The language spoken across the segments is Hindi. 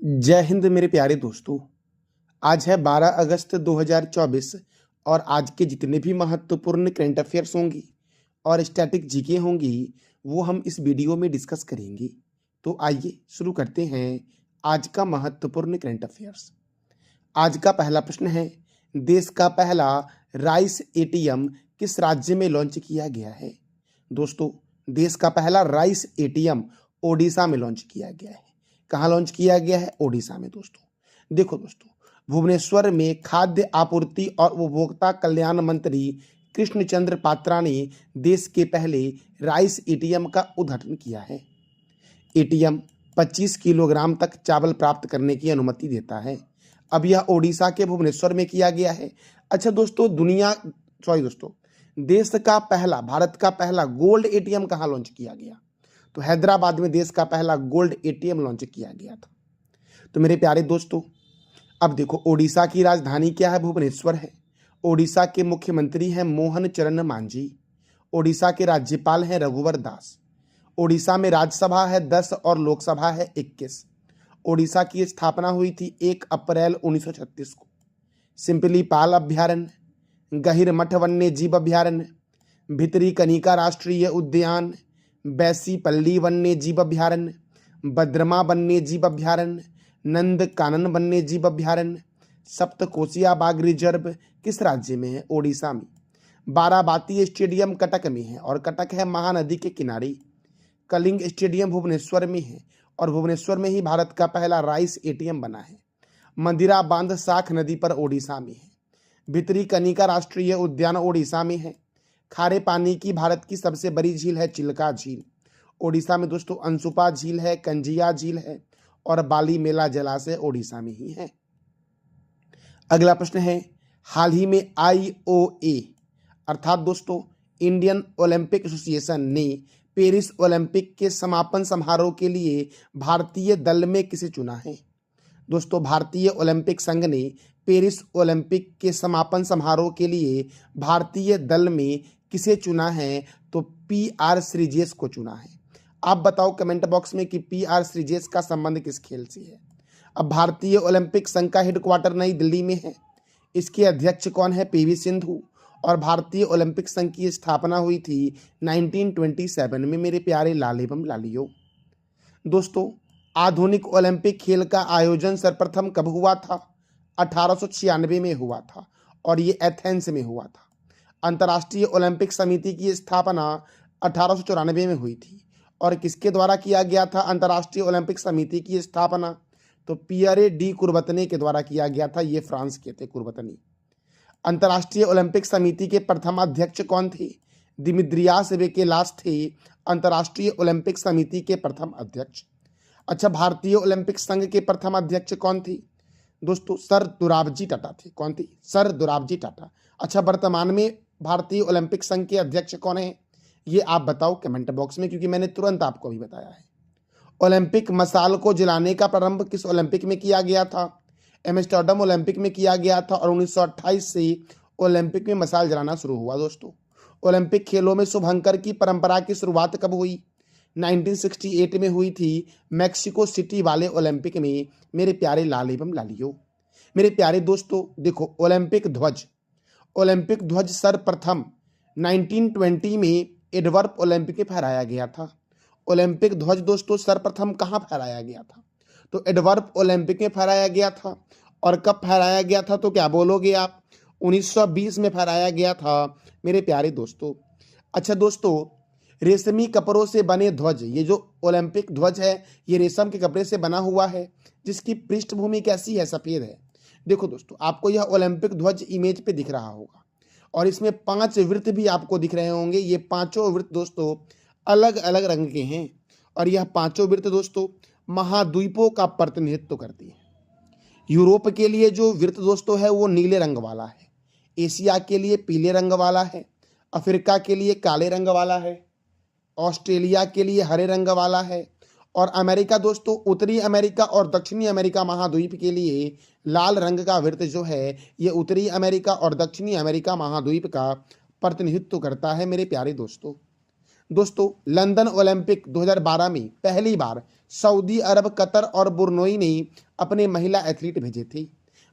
जय हिंद मेरे प्यारे दोस्तों। आज है 12 अगस्त 2024 और आज के जितने भी महत्वपूर्ण करंट अफेयर्स होंगी और स्टैटिक जीके होंगी वो हम इस वीडियो में डिस्कस करेंगे। तो आइए शुरू करते हैं आज का महत्वपूर्ण करंट अफेयर्स। आज का पहला प्रश्न है, देश का पहला राइस एटीएम किस राज्य में लॉन्च किया गया है? दोस्तों, देश का पहला राइस एटीएम ओडिशा में लॉन्च किया गया है। कहाँ लॉन्च किया गया है? ओडिशा में। दोस्तों देखो दोस्तों, भुवनेश्वर में खाद्य आपूर्ति और उपभोक्ता कल्याण मंत्री कृष्ण चंद्र पात्रा ने देश के पहले राइस एटीएम का उद्घाटन किया है। एटीएम 25 किलोग्राम तक चावल प्राप्त करने की अनुमति देता है। अब यह ओडिशा के भुवनेश्वर में किया गया है। अच्छा दोस्तों, देश का पहला, भारत का पहला गोल्ड एटीएम कहाँ लॉन्च किया गया? तो हैदराबाद में देश का पहला गोल्ड एटीएम लॉन्च किया गया था। तो मेरे प्यारे दोस्तों, अब देखो, ओडिशा की राजधानी क्या है? भुवनेश्वर है। ओडिशा के मुख्यमंत्री हैं मोहन चरण मांझी। ओडिशा के राज्यपाल हैं रघुवर दास। ओडिशा में राज्यसभा है 10 और लोकसभा है 21। ओडिशा की स्थापना हुई थी 1 अप्रैल 1936 को। सिंपली पाल अभ्यारण्य, गहिरमठ वन्य जीव अभ्यारण्य, भितरी कनिका राष्ट्रीय उद्यान, बैसीपल्ली वन्य जीव अभ्यारण्य, बद्रमा वन्य जीव अभ्यारण्य, नंद कानन वन्य जीव अभ्यारण्य, सप्तकोशिया बाघ रिजर्व किस राज्य में है? ओडिशा में। बाराबाती स्टेडियम कटक में है और कटक है महानदी के किनारे। कलिंग स्टेडियम भुवनेश्वर में है और भुवनेश्वर में ही भारत का पहला राइस एटीएम बना है। मंदिरा बांध साख नदी पर ओडिशा में है। भितरी कनिका राष्ट्रीय उद्यान ओडिशा में है। खारे पानी की भारत की सबसे बड़ी झील है चिल्का झील। ओडिशा में दोस्तों अंशुपा झील है, कंजिया झील है और बाली मेला जलाशय ओडिशा में ही है। अगला प्रश्न है, हाल ही में IOA अर्थात दोस्तों इंडियन ओलंपिक एसोसिएशन ने पेरिस ओलंपिक के समापन समारोह के लिए भारतीय दल में किसे चुना है? दोस्तों, भारतीय ओलंपिक संघ ने पेरिस ओलंपिक के समापन समारोह के लिए भारतीय दल में किसे चुना है? तो PR श्रीजेश को चुना है। आप बताओ कमेंट बॉक्स में कि PR श्रीजेश का संबंध किस खेल से है। अब भारतीय ओलंपिक संघ का हेडक्वार्टर नई दिल्ली में है। इसके अध्यक्ष कौन है? PV सिंधु। और भारतीय ओलंपिक संघ की स्थापना हुई थी 1927 में मेरे प्यारे लाल एवं लालियों। दोस्तों, आधुनिक ओलंपिक खेल का आयोजन सर्वप्रथम कब हुआ था? 1896 में हुआ था और ये एथेंस में हुआ था। अंतर्राष्ट्रीय ओलंपिक समिति की स्थापना 1894 में हुई थी और किसके द्वारा किया गया था अंतर्राष्ट्रीय ओलंपिक समिति की स्थापना? तो पियरे डी कुर्बतने के द्वारा किया गया था। ये फ्रांस के थे कुर्बतनी। अंतर्राष्ट्रीय ओलंपिक समिति के प्रथम अध्यक्ष कौन थे? दिमित्रियास वेकेलास थे अंतर्राष्ट्रीय ओलंपिक समिति के प्रथम अध्यक्ष। अच्छा, भारतीय ओलंपिक संघ के प्रथम अध्यक्ष कौन थे? दोस्तों सर दोराबजी टाटा थे। कौन थे? सर दोराबजी टाटा। अच्छा, वर्तमान में भारतीय ओलंपिक संघ के अध्यक्ष कौन है? ये आप बताओ कमेंट बॉक्स में, क्योंकि मैंने तुरंत आपको भी बताया है। ओलंपिक मशाल को जलाने का प्रारंभ किस ओलंपिक में किया गया था? एम्स्टर्डम ओलंपिक में किया गया था और 1928 से ओलंपिक में मशाल जलाना शुरू हुआ। दोस्तों, ओलंपिक खेलों में शुभंकर की परंपरा की शुरुआत कब हुई? 1968 में हुई थी, मैक्सिको सिटी वाले ओलंपिक में मेरे प्यारे लाल एवं लालियों। मेरे प्यारे दोस्तों देखो, ओलंपिक ध्वज सर्वप्रथम 1920 में एडवर्प ओलंपिक में फहराया गया था। ओलंपिक ध्वज दोस्तों सर्वप्रथम कहाँ फहराया गया था? तो एडवर्प ओलंपिक में फहराया गया था। और कब फहराया गया था? तो क्या बोलोगे आप? 1920 में फहराया गया था मेरे प्यारे दोस्तों। अच्छा दोस्तों, रेशमी कपड़ों से बने ध्वज, ये जो ओलंपिक ध्वज है ये रेशम के कपड़े से बना हुआ है, जिसकी पृष्ठभूमि कैसी है? सफेद है। देखो दोस्तों, आपको यह ओलंपिक ध्वज इमेज पे दिख रहा होगा और इसमें 5 वृत्त भी आपको दिख रहे होंगे। ये 5 वृत्त दोस्तों अलग अलग रंग के हैं और यह 5 वृत्त दोस्तों महाद्वीपों का प्रतिनिधित्व करती है। यूरोप के लिए जो वृत्त दोस्तों है वो नीले रंग वाला है, एशिया के लिए पीले रंग वाला है, अफ्रीका के लिए काले रंग वाला है, ऑस्ट्रेलिया के लिए हरे रंग वाला है और अमेरिका दोस्तों, उत्तरी अमेरिका और दक्षिणी अमेरिका महाद्वीप के लिए लाल रंग का वृत्त जो है ये उत्तरी अमेरिका और दक्षिणी अमेरिका महाद्वीप का प्रतिनिधित्व करता है मेरे प्यारे दोस्तों। लंदन ओलंपिक 2012 में पहली बार सऊदी अरब, कतर और बुर्नोई ने अपने महिला एथलीट भेजे थे।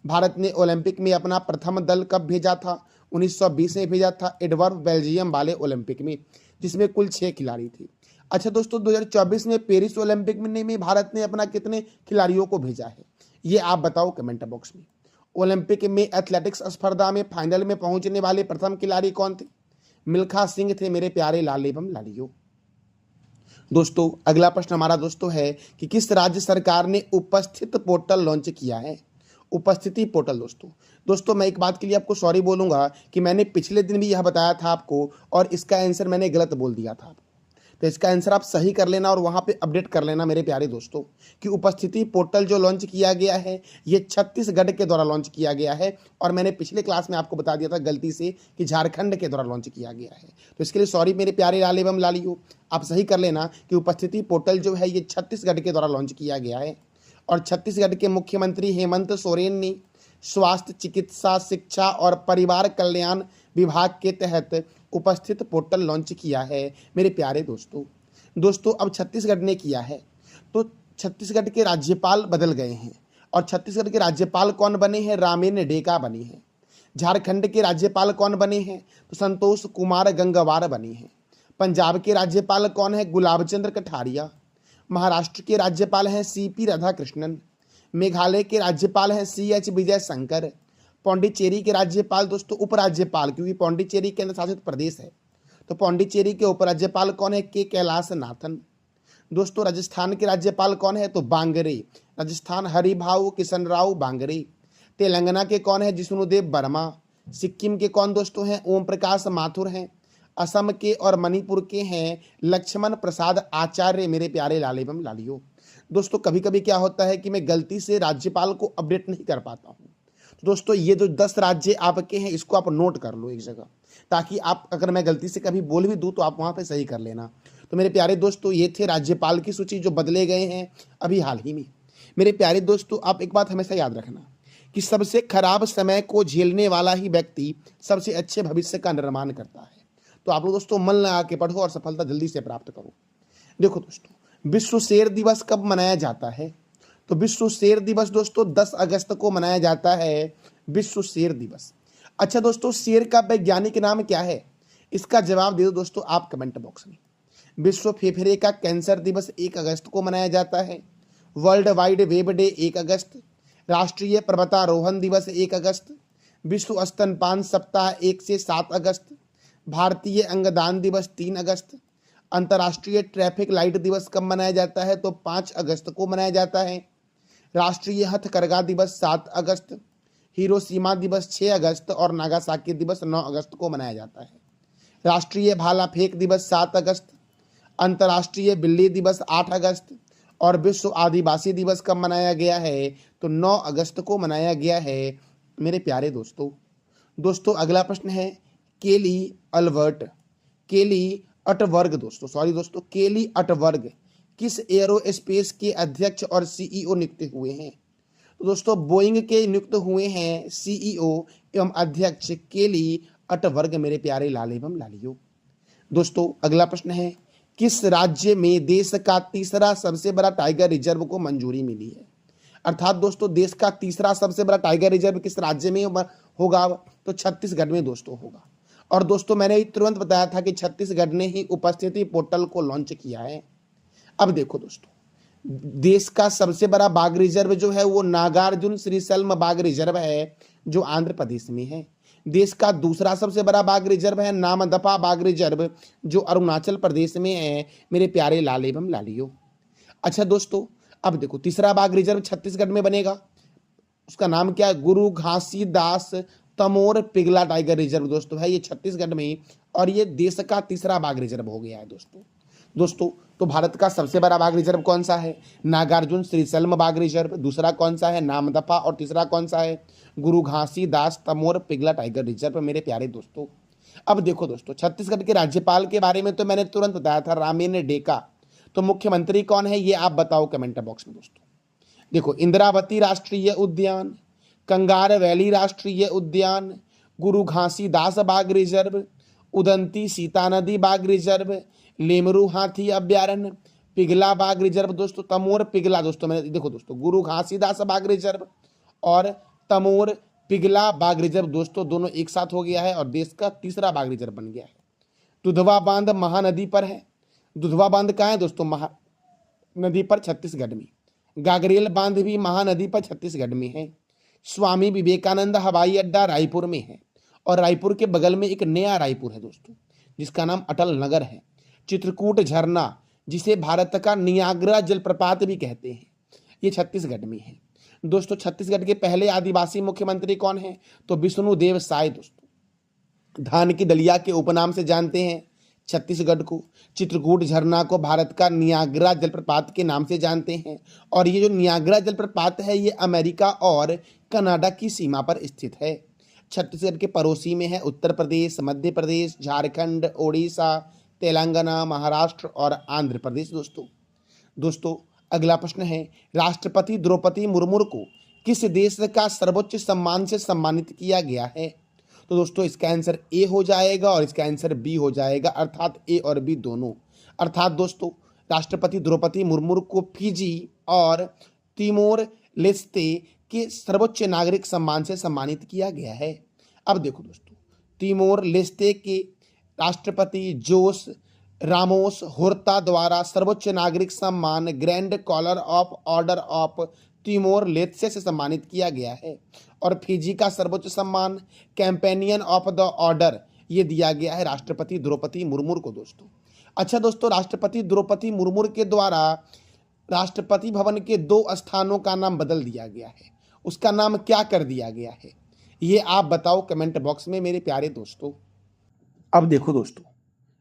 भारत ने ओलंपिक में अपना प्रथम दल कब भेजा था? 1920 में भेजा था, एडवर्फ बेल्जियम वाले ओलंपिक में, जिसमें कुल 6 खिलाड़ी थे। अच्छा दोस्तों, 2024 में पेरिस ओलंपिक में भारत ने अपना कितने खिलाड़ियों को भेजा है, ये आप बताओ कमेंट बॉक्स में। ओलंपिक में एथलेटिक्स स्पर्धा में फाइनल में पहुंचने वाले प्रथम खिलाड़ी कौन थे? मिल्खा सिंह थे मेरे प्यारे लाल एवं लालियों। दोस्तों अगला प्रश्न हमारा दोस्तों है कि किस राज्य सरकार ने उपस्थित पोर्टल लॉन्च किया है? उपस्थिति पोर्टल दोस्तों मैं एक बात के लिए आपको सॉरी बोलूंगा कि मैंने पिछले दिन भी यह बताया था आपको और इसका आंसर मैंने गलत बोल दिया था। तो इसका आंसर आप सही कर लेना और वहां पे अपडेट कर लेना मेरे प्यारे दोस्तों कि उपस्थिति पोर्टल जो लॉन्च किया गया है ये छत्तीसगढ़ के द्वारा लॉन्च किया गया है। और मैंने पिछले क्लास में आपको बता दिया था गलती से कि झारखंड के द्वारा लॉन्च किया गया है। तो इसके लिए सॉरी मेरे प्यारे लाल एवं लालियों, आप सही कर लेना कि उपस्थिति पोर्टल जो है ये छत्तीसगढ़ के द्वारा लॉन्च किया गया है। और छत्तीसगढ़ के मुख्यमंत्री हेमंत सोरेन ने स्वास्थ्य, चिकित्सा, शिक्षा और परिवार कल्याण विभाग के तहत उपस्थित पोर्टल लॉन्च किया है मेरे प्यारे दोस्तों अब छत्तीसगढ़ ने किया है तो छत्तीसगढ़ के राज्यपाल बदल गए हैं। और छत्तीसगढ़ के राज्यपाल कौन बने हैं? रामेन डेका बने हैं। झारखंड के राज्यपाल कौन बने हैं? तो संतोष कुमार गंगवार बने हैं। पंजाब के राज्यपाल कौन है? गुलाब चंद्र कठारिया। महाराष्ट्र के राज्यपाल हैं CP राधाकृष्णन। मेघालय के राज्यपाल हैं CH विजय शंकर। पौंडीचेरी के राज्यपाल उपराज्यपाल, क्योंकि पौंडीचेरी केंद्र शासित प्रदेश है तो पौंडीचेरी के उपराज्यपाल कौन है? के कैलाश नाथन। दोस्तों राजस्थान के राज्यपाल कौन है? तो बांगरे, राजस्थान हरिभाऊ किशन राव बांगरे। तेलंगाना के कौन है? जिष्णुदेव वर्मा। सिक्किम के कौन दोस्तों हैं? ओम प्रकाश माथुर हैं। असम के और मणिपुर के हैं लक्ष्मण प्रसाद आचार्य मेरे प्यारे लाल एवं लालियों। दोस्तों कभी कभी क्या होता है कि मैं गलती से राज्यपाल को अपडेट नहीं कर पाता हूँ। तो दोस्तों ये जो 10 राज्य आपके हैं इसको आप नोट कर लो एक जगह, ताकि आप अगर मैं गलती से कभी बोल भी दूँ तो आप वहाँ पे सही कर लेना। तो मेरे प्यारे दोस्तों ये थे राज्यपाल की सूची जो बदले गए हैं अभी हाल ही में। मेरे प्यारे दोस्तों आप एक बात हमेशा याद रखना कि सबसे खराब समय को झेलने वाला ही व्यक्ति सबसे अच्छे भविष्य का निर्माण करता है। तो आप लोग दोस्तों मन लगा के पढ़ो और सफलता जल्दी से प्राप्त करो। देखो दोस्तों विश्व शेर दिवस कब मनाया जाता है? तो विश्व शेर दिवस दोस्तों 10 अगस्त को मनाया जाता है, विश्व शेर दिवस। अच्छा दोस्तों शेर का वैज्ञानिक नाम क्या है? इसका जवाब दे दो दोस्तों आप कमेंट बॉक्स में। विश्व फेफड़े का कैंसर दिवस 1 अगस्त को मनाया जाता है। वर्ल्ड वाइड वेब डे 1 अगस्त। राष्ट्रीय पर्वतारोहण दिवस 1 अगस्त। विश्व स्तनपान सप्ताह 1 से 7 अगस्त। भारतीय अंगदान दिवस 3 अगस्त। अंतर्राष्ट्रीय ट्रैफिक लाइट दिवस कब मनाया जाता है? तो 5 अगस्त को मनाया जाता है। राष्ट्रीय हथकरघा दिवस 7 अगस्त। हिरोशिमा दिवस 6 अगस्त और नागासाकी दिवस 9 अगस्त को मनाया जाता है। राष्ट्रीय भाला फेंक दिवस 7 अगस्त। अंतर्राष्ट्रीय बिल्ली दिवस 8 अगस्त। और विश्व आदिवासी दिवस कब मनाया गया है? तो 9 अगस्त को मनाया गया है मेरे प्यारे दोस्तों अगला प्रश्न है केली अटवर्ग दोस्तों केली अटवर्ग किस एरोस्पेस के अध्यक्ष और CEO नियुक्त हुए हैं? तो दोस्तों बोइंग के नियुक्त हुए हैं CEO एवं अध्यक्ष केली अटवर्ग मेरे प्यारे लाल एवं लालियों। दोस्तों अगला प्रश्न है किस राज्य में देश का तीसरा सबसे बड़ा टाइगर रिजर्व को मंजूरी मिली है? अर्थात दोस्तों देश का तीसरा सबसे बड़ा टाइगर रिजर्व किस राज्य में होगा? तो छत्तीसगढ़ में दोस्तों होगा। और दोस्तों मैंने तुरंत बताया था कि छत्तीसगढ़ ने ही उपस्थिति पोर्टल को लॉन्च किया है। अब देखो दोस्तों देश का सबसे बड़ा बाघ रिजर्व जो है वो नागार्जुन श्रीशल्म बाघ रिजर्व है जो आंध्र प्रदेश में है। देश का दूसरा सबसे बड़ा बाघ रिजर्व है नामदफा बाघ रिजर्व जो अरुणाचल प्रदेश में है मेरे प्यारे लाल एवं लालियों। अच्छा दोस्तों अब देखो तीसरा बाघ रिजर्व छत्तीसगढ़ में बनेगा, उसका नाम क्या है? गुरु घासीदास तमोर पिगला टाइगर रिजर्व दोस्तों है ये छत्तीसगढ़ में और ये देश का तीसरा बाघ रिजर्व हो गया है दोस्तों। तो भारत का सबसे बड़ा बाघ रिजर्व कौन सा है? नागार्जुन श्रीशल्म बाघ रिजर्व। दूसरा कौन सा है? नामदफा। और तीसरा कौन सा है? गुरु घासीदास तमोर पिगला टाइगर रिजर्व मेरे प्यारे दोस्तों। अब देखो दोस्तों छत्तीसगढ़ के राज्यपाल के बारे में तो मैंने तुरंत बताया था रामेन डेका। तो मुख्यमंत्री कौन है ये आप बताओ कमेंट बॉक्स में दोस्तों। देखो इंद्रावती राष्ट्रीय उद्यान, कंगार वैली राष्ट्रीय उद्यान, गुरु घासीदास बाघ रिजर्व, उदंती सीता नदी बाघ रिजर्व, लेमरू हाथी अभ्यारण्य, पिघला बाघ रिजर्व दोस्तों, तमोर पिघला दोस्तों, मैंने देखो दोस्तों गुरु घासीदास बाघ रिजर्व और तमोर पिघला बाघ रिजर्व दोस्तों दोनों एक साथ हो गया है और देश का तीसरा बाघ रिजर्व बन गया है। दुधवा बांध महानदी पर है। दुधवा बांध कहाँ है दोस्तों? महानदी पर छत्तीसगढ़ में। गागरेल बांध भी महानदी पर छत्तीसगढ़ में है। स्वामी विवेकानंद हवाई अड्डा रायपुर में है और रायपुर के बगल में एक नया रायपुर है दोस्तों जिसका नाम अटल नगर है। चित्रकूट झरना जिसे भारत का नियाग्रा जलप्रपात भी कहते हैं, ये छत्तीसगढ़ में है दोस्तों। छत्तीसगढ़ के पहले आदिवासी मुख्यमंत्री कौन है? तो विष्णुदेव साय दोस्तों। धान की दलिया के उपनाम से जानते हैं छत्तीसगढ़ को। चित्रकूट झरना को भारत का नियाग्रा जलप्रपात के नाम से जानते हैं और ये जो नियाग्रा जलप्रपात है ये अमेरिका और कनाडा की सीमा पर स्थित है। छत्तीसगढ़ के पड़ोसी में है उत्तर प्रदेश, मध्य प्रदेश, झारखंड, ओडिशा, तेलंगाना, महाराष्ट्र और आंध्र प्रदेश दोस्तों अगला प्रश्न है, राष्ट्रपति द्रौपदी मुर्मू को किस देश का सर्वोच्च सम्मान से सम्मानित किया गया है? तो दोस्तों इसका आंसर ए हो जाएगा और इसका आंसर बी हो जाएगा, अर्थात ए और बी दोनों। अर्थात दोस्तों राष्ट्रपति द्रौपदी मुर्मू को फिजी और तिमोर लेस्ते के सर्वोच्च नागरिक सम्मान से सम्मानित किया गया है। अब देखो दोस्तों, तिमोर लेस्ते के राष्ट्रपति जोस रामोस होर्ता द्वारा सर्वोच्च नागरिक सम्मान grand collar of order of Timor Leste से सम्मानित किया गया है और फिजी का सर्वोच्च सम्मान कैंपेनियन ऑफ द ऑर्डर ये दिया गया है राष्ट्रपति द्रौपदी मुर्मू को दोस्तों। अच्छा दोस्तों, राष्ट्रपति द्रौपदी मुर्मू के द्वारा राष्ट्रपति भवन के 2 स्थानों का नाम बदल दिया गया है, उसका नाम क्या कर दिया गया है ये आप बताओ कमेंट बॉक्स में मेरे प्यारे दोस्तों। अब देखो दोस्तों,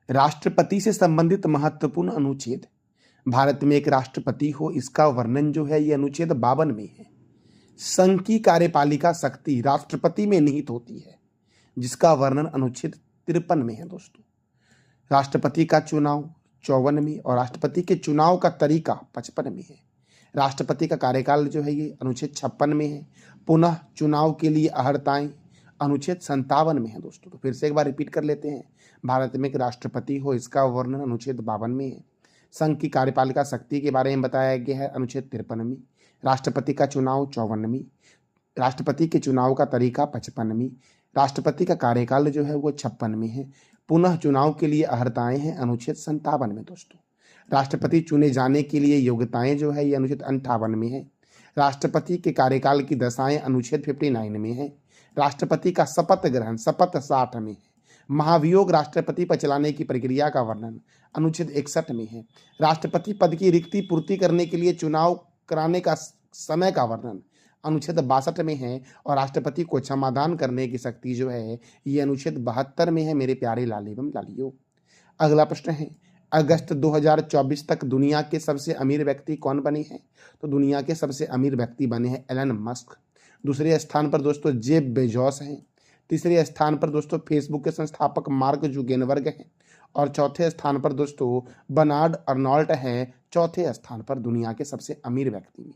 राष्ट्रपति से संबंधित महत्वपूर्ण अनुच्छेद। भारत में एक राष्ट्रपति हो इसका वर्णन जो है ये अनुच्छेद 52 में है। संघ की कार्यपालिका शक्ति राष्ट्रपति में निहित होती है जिसका वर्णन अनुच्छेद 53 में है दोस्तों। राष्ट्रपति का चुनाव 54 में और राष्ट्रपति के चुनाव का तरीका 55 में है। राष्ट्रपति का कार्यकाल जो है ये अनुच्छेद 56 में है। पुनः चुनाव के लिए अहर्ताएं अनुच्छेद 57 में है दोस्तों। तो फिर से एक बार रिपीट कर लेते हैं, भारत में एक राष्ट्रपति हो इसका वर्णन अनुच्छेद 52 में है। संघ की कार्यपालिका शक्ति के बारे में बताया गया है अनुच्छेद 53 में। राष्ट्रपति का चुनाव 54 में। राष्ट्रपति के चुनाव का तरीका 55 में। राष्ट्रपति का कार्यकाल जो है वो 56 में है। पुनः चुनाव के लिए अहर्ताएं हैं अनुच्छेद 57 में दोस्तों। राष्ट्रपति चुने जाने के लिए योग्यताएं जो है ये अनुच्छेद 58 में है। राष्ट्रपति के कार्यकाल की दशाएं अनुच्छेद 59 में है। राष्ट्रपति का शपथ ग्रहण शपथ 60 में है। महाभियोग राष्ट्रपति पर चलाने की प्रक्रिया का वर्णन अनुच्छेद 61 में है। राष्ट्रपति पद की रिक्ति पूर्ति करने के लिए चुनाव कराने का समय का वर्णन अनुच्छेद 62 में है और राष्ट्रपति को क्षमादान करने की शक्ति जो है ये अनुच्छेद 72 में है मेरे प्यारे लाल एवं लालियों। अगला प्रश्न है, अगस्त 2024 तक दुनिया के सबसे अमीर व्यक्ति कौन बने हैं? तो दुनिया के सबसे अमीर व्यक्ति बने हैं एलन मस्क। दूसरे स्थान पर दोस्तों जेफ बेजोस हैं। तीसरे स्थान पर दोस्तों फेसबुक के संस्थापक मार्क जुकेनबर्ग हैं और चौथे स्थान पर दोस्तों बर्नार्ड अर्नॉल्ट हैं। चौथे स्थान पर दुनिया के सबसे अमीर व्यक्ति में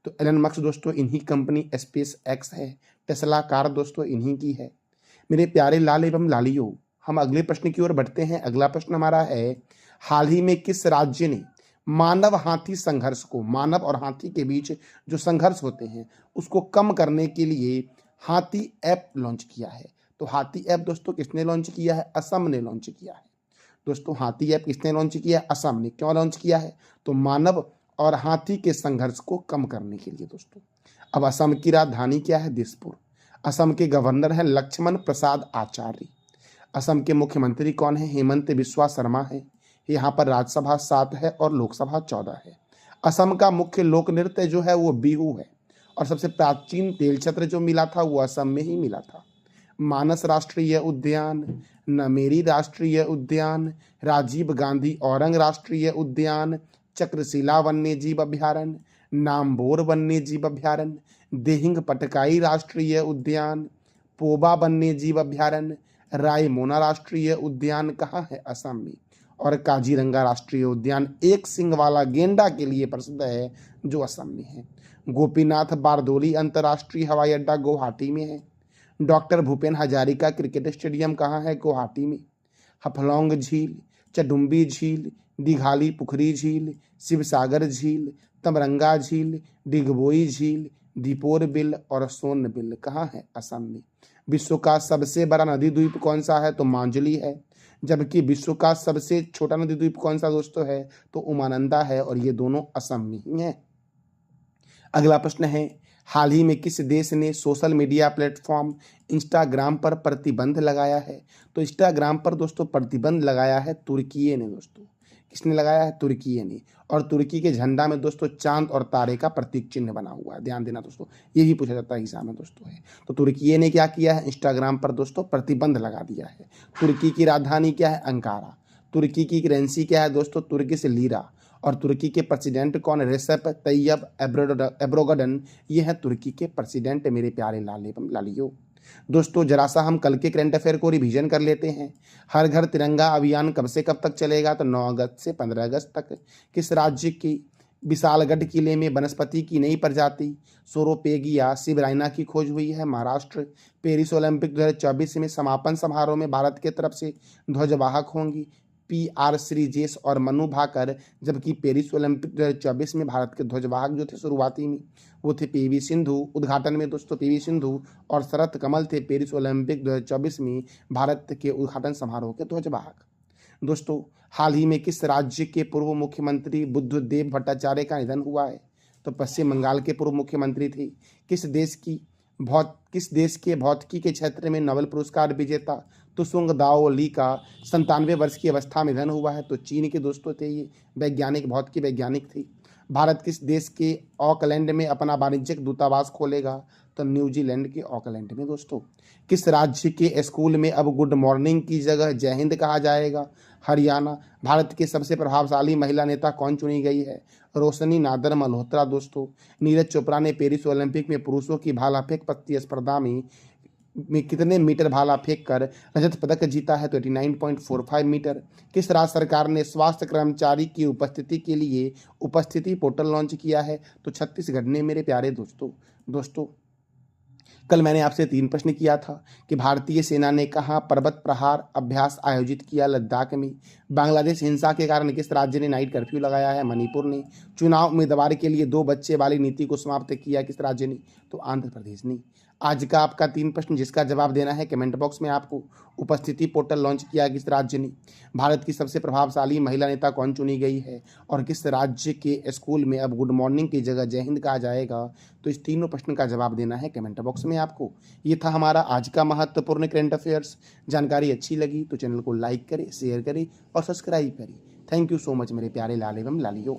तो एलन मस्क दोस्तों इन्हीं कंपनी स्पेस एक्स है। टेस्ला कार दोस्तों इन्हीं की है। मेरे प्यारे लाल एवं लालियों, हम अगले प्रश्न की ओर बढ़ते हैं। अगला प्रश्न हमारा है, हाल ही में किस राज्य ने मानव हाथी संघर्ष को, मानव और हाथी के बीच जो संघर्ष होते हैं उसको कम करने के लिए हाथी ऐप लॉन्च किया है? तो हाथी ऐप दोस्तों किसने लॉन्च किया है? असम ने लॉन्च किया है दोस्तों। हाथी ऐप किसने लॉन्च किया है? असम ने। क्यों लॉन्च किया है? तो मानव और हाथी के संघर्ष को कम करने के लिए दोस्तों। अब असम की राजधानी क्या है? दिसपुर। असम के गवर्नर हैं लक्ष्मण प्रसाद आचार्य। असम के मुख्यमंत्री कौन है? हेमंत बिस्वा शर्मा है। यहाँ पर राज्यसभा 7 है और लोकसभा 14 है। असम का मुख्य लोक नृत्य जो है वो बिहू है और सबसे प्राचीन तेल छत्र जो मिला था वो असम में ही मिला था। मानस राष्ट्रीय उद्यान, नमेरी राष्ट्रीय उद्यान, राजीव गांधी औरंग राष्ट्रीय उद्यान, चक्रशिला वन्यजीव अभ्यारण्य, नामबोर वन्यजीव अभ्यारण्य, देहिंग पटकाई राष्ट्रीय उद्यान, पोबा वन्यजीव अभ्यारण्य, रायमोना राष्ट्रीय उद्यान कहाँ है? असम में। और काजीरंगा राष्ट्रीय उद्यान एक सिंग वाला गेंडा के लिए प्रसिद्ध है जो असम में है। गोपीनाथ बारदोली अंतर्राष्ट्रीय हवाई अड्डा गुवाहाटी में है। Doctor Bhupen Hazarika cricket stadium कहाँ है? गुवाहाटी में। हफलौंग झील, चडुम्बी झील, दिघाली पुखरी झील, शिवसागर झील, तमरंगा झील, डिगबोई झील, दीपोर बिल और सोन बिल कहाँ है? असम में। विश्व का सबसे बड़ा नदी द्वीप कौन सा है? तो मांजुली है। जबकि विश्व का सबसे छोटा नदी द्वीप कौन सा दोस्तों है? तो उमानंदा है, और ये दोनों असम में ही है। अगला प्रश्न है, हाल ही में किस देश ने सोशल मीडिया प्लेटफॉर्म इंस्टाग्राम पर प्रतिबंध लगाया है? तो इंस्टाग्राम पर दोस्तों प्रतिबंध लगाया है तुर्की ने दोस्तों। किसने लगाया है? तुर्की ने। और तुर्की के झंडा में दोस्तों चांद और तारे का प्रतीक चिन्ह बना हुआ है, ध्यान देना दोस्तों, ये भी पूछा जाता है एग्जाम में दोस्तों है। तो तुर्की ने क्या किया है? इंस्टाग्राम पर दोस्तों प्रतिबंध लगा दिया है। तुर्की की राजधानी क्या है? अंकारा। तुर्की की करेंसी क्या है दोस्तों? Turkish lira. और तुर्की के प्रेसिडेंट कौन? रेसेप तैयब एर्दोगन, ये है तुर्की के प्रेसिडेंट मेरे प्यारे लालियो। दोस्तों जरा सा हम कल के करंट अफेयर को रिवीजन कर लेते हैं। हर घर तिरंगा अभियान कब से कब तक चलेगा? तो 9 अगस्त से 15 अगस्त तक। किस राज्य की विशालगढ़ किले में वनस्पति की नई प्रजाति सोरोपेगिया सिबराइना की खोज हुई है? महाराष्ट्र। पेरिस ओलंपिक 2024 में समापन समारोह में भारत की तरफ से ध्वजवाहक होंगी PR श्रीजेश और मनु भाकर, जबकि पेरिस ओलंपिक 2024 में भारत के ध्वजवाहक जो थे शुरुआती में वो थे PV सिंधु। उद्घाटन में दोस्तों PV सिंधु और शरत कमल थे पेरिस ओलंपिक 2024 में भारत के उद्घाटन समारोह के ध्वजवाहक। दोस्तों हाल ही में किस राज्य के पूर्व मुख्यमंत्री बुद्धदेव भट्टाचार्य का निधन हुआ है? तो पश्चिम बंगाल के पूर्व मुख्यमंत्री थे। किस देश के भौतिकी के क्षेत्र में नोबेल पुरस्कार विजेता तुसुंग दाओ ली का 97 वर्ष की अवस्था में निधन हुआ है? तो चीन के दोस्तों थे ये वैज्ञानिक, भौतिकी वैज्ञानिक थे। भारत किस देश के ऑकलैंड में अपना वाणिज्यिक दूतावास खोलेगा? तो न्यूजीलैंड के ऑकलैंड में दोस्तों। किस राज्य के स्कूल में अब गुड मॉर्निंग की जगह जय हिंद कहा जाएगा? हरियाणा। भारत के सबसे प्रभावशाली महिला नेता कौन चुनी गई है? रोशनी नादर मल्होत्रा दोस्तों। नीरज चोपड़ा ने पेरिस ओलंपिक में पुरुषों की भाला फेंक पत्ती स्पर्धा में कितने मीटर भाला फेंक कर रजत पदक जीता है? तो 89.45 मीटर। किस राज्य सरकार ने स्वास्थ्य कर्मचारी की उपस्थिति के लिए उपस्थिति पोर्टल लॉन्च किया है? तो छत्तीसगढ़ ने मेरे प्यारे दोस्तों कल मैंने आपसे 3 प्रश्न किया था कि भारतीय सेना ने कहाँ पर्वत प्रहार अभ्यास आयोजित किया? लद्दाख में। बांग्लादेश हिंसा के कारण किस राज्य ने नाइट कर्फ्यू लगाया है? मणिपुर ने। चुनाव उम्मीदवार के लिए 2 बच्चे वाली नीति को समाप्त किया किस राज्य ने? तो आंध्र प्रदेश ने। आज का आपका 3 प्रश्न जिसका जवाब देना है कमेंट बॉक्स में आपको। उपस्थिति पोर्टल लॉन्च किया किस राज्य ने? भारत की सबसे प्रभावशाली महिला नेता कौन चुनी गई है? और किस राज्य के स्कूल में अब गुड मॉर्निंग की जगह जय हिंद कहा जाएगा? तो इस तीनों प्रश्न का जवाब देना है कमेंट बॉक्स में आपको। ये था हमारा आज का महत्वपूर्ण करंट अफेयर्स। जानकारी अच्छी लगी तो चैनल को लाइक करें, शेयर करें और सब्सक्राइब करें। थैंक यू सो मच मेरे प्यारे लाल एवं लालियों।